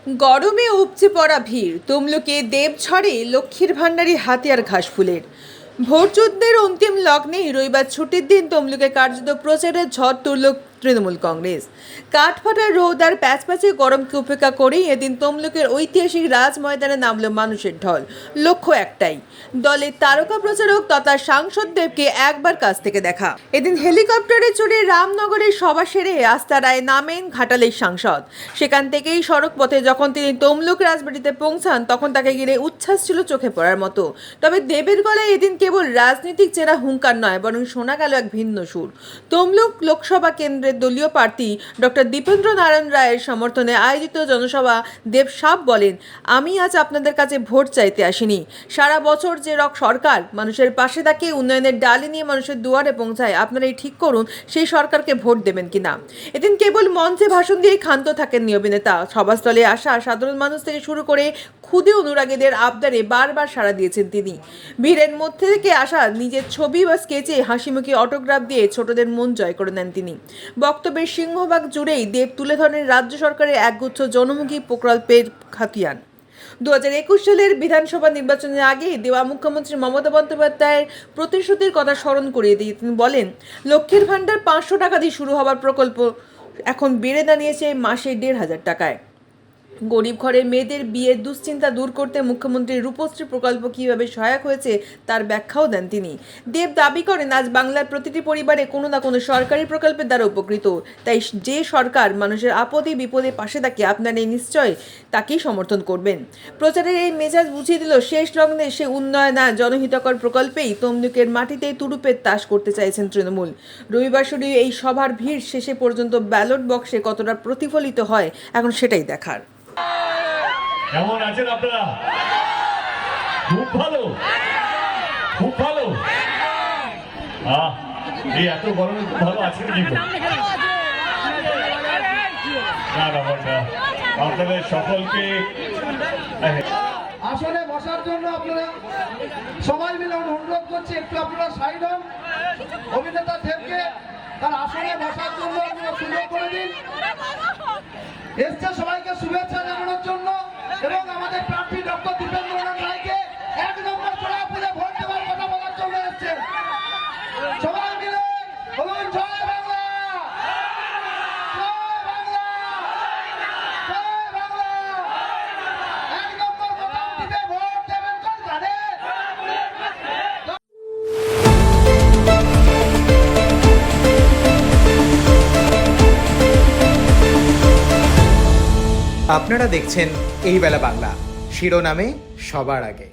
গরমে উপচে পড়া ভিড় তমলুকে দেবঝড়ে লক্ষ্মীর ভাণ্ডারী হাতিয়ার ঘাসফুলের ভোটযুদ্ধের অন্তিম লগ্নে রবিবার ছুটির দিন তমলুকে কার্যত প্রচারের ঝড় তুলল তৃণমূল কংগ্রেস। কাঠফাটার রোদ আর প্যাচপ্যাচে গরমকে উপেক্ষা করেই এদিন তমলুকের ঐতিহাসিক রাজ ময়দানে নামল মানুষের ঢল। লক্ষ্য একটাই, দলের তারকা প্রচারক তথা সাংসদ দেবকে একবার কাছ থেকে দেখা। এদিন হেলিকপ্টারে চড়ে রামনগরের সভা সেরে আস্তারায় নামেন ঘাটালের সাংসদ। সেখান থেকেই সড়ক পথে যখন তিনি তমলুক রাজবাড়িতে পৌঁছান তখন তাকে ঘিরে উচ্ছ্বাস ছিল চোখে পড়ার মতো। তবে দেবের গলায় এদিন কেবল রাজনৈতিক চেনা হুঙ্কার নয়, বরং শোনা গেল এক ভিন্ন সুর। তমলুক লোকসভা কেন্দ্রের দলীয় প্রার্থী ডক্টর দীপেন্দ্র নারায়ণ রায়ের সমর্থনে আয়োজিত জনসভা দেব সাপ বলেন, আমি আজ আপনাদের কাছে ভোট চাইতে আসিনি। সারা বছর যে সরকার মানুষের পাশে থাকে, উন্নয়নের ডালি নিয়ে মানুষের দুয়ারে পৌঁছায়, আপনারাই ঠিক করুন সেই সরকারকে ভোট দেবেন কিনা। এদিন কেবল মঞ্চে ভাষণ দিয়ে ক্ষান্ত থাকেননি অভিনেতা। সভাস্থলে আসা সাধারণ মানুষ থেকে শুরু করে ক্ষুদে অনুরাগীদের আবদারে বারবার সাড়া দিয়েছেন তিনি। ভিড়ের মধ্যে থেকে আসা নিজের ছবি বা স্কেচে হাসিমুখী অটোগ্রাফ দিয়ে ছোটদের মন জয় করে নেন তিনি। বক্তব্যের সিংহভাগ জুড়েই দেব তুলে ধরেন রাজ্য সরকারের একগুচ্ছ জনমুখী প্রকল্পের খাতিয়ান। 2021 সালের বিধানসভা নির্বাচনের আগে দেওয়া মুখ্যমন্ত্রী মমতা বন্দ্যোপাধ্যায়ের প্রতিশ্রুতির কথা স্মরণ করিয়ে দিয়ে তিনি বলেন, লক্ষ্মীর ভাণ্ডার 500 টাকা দিয়ে শুরু হওয়ার প্রকল্প এখন বেড়ে দাঁড়িয়েছে মাসে 1,500 টাকায়। গরিব ঘরের মেয়েদের বিয়ের দুশ্চিন্তা দূর করতে মুখ্যমন্ত্রীর রূপশ্রী প্রকল্প কীভাবে সহায়ক হয়েছে তার ব্যাখ্যাও দেন তিনি। দেব দাবি করেন, আজ বাংলার প্রতিটি পরিবারে কোনো না কোনো সরকারি প্রকল্পের দ্বারা উপকৃত। তাই যে সরকার মানুষের আপদে বিপদে পাশে থাকে, আপনারা নিশ্চয় তাকেই সমর্থন করবেন। প্রচারের এই মেজাজ বুঝিয়ে দিল শেষ লগ্নে সে উন্নয়ন আর জনহিতকর প্রকল্পেই তমলুকের মাটিতে তুরুপের তাস করতে চাইছেন তৃণমূল। রবিবার শুরু এই সভার ভিড় শেষে পর্যন্ত ব্যালট বক্সে কতটা প্রতিফলিত হয় এখন সেটাই দেখার। কেমন আছেন আপনারা? খুব ভালো, খুব ভালো। এই এত গরমে খুব ভালো আছেন কিন্তু আপনাদের সকলকে আসনে বসার জন্য আপনারা সবাই মিলে অনুরোধ করছি, একটু আপনারা সাইড হন। অভিনেতা দেবকে তার আসনে বসার জন্য আপনারা সুযোগ করে দিন। এসছে সবাইকে শুভেচ্ছা জানানোর জন্য এবং আমাদের প্রার্থী ডক্টর দীপেন্দ্র নারায়ণ রায়কে 1 নম্বর চড়াই পুজো ভোট দেওয়ার কথা বলার জন্য এসছেন। সবাই মিলে বলুন জয় বাংলা, জয় বাংলা, জয় বাংলা। 1 নম্বর বোতাম টিপে ভোট দেবেন কোনখানে? আপনারা দেখছেন এই বেলা বাংলা, শিরোনামে সবার আগে।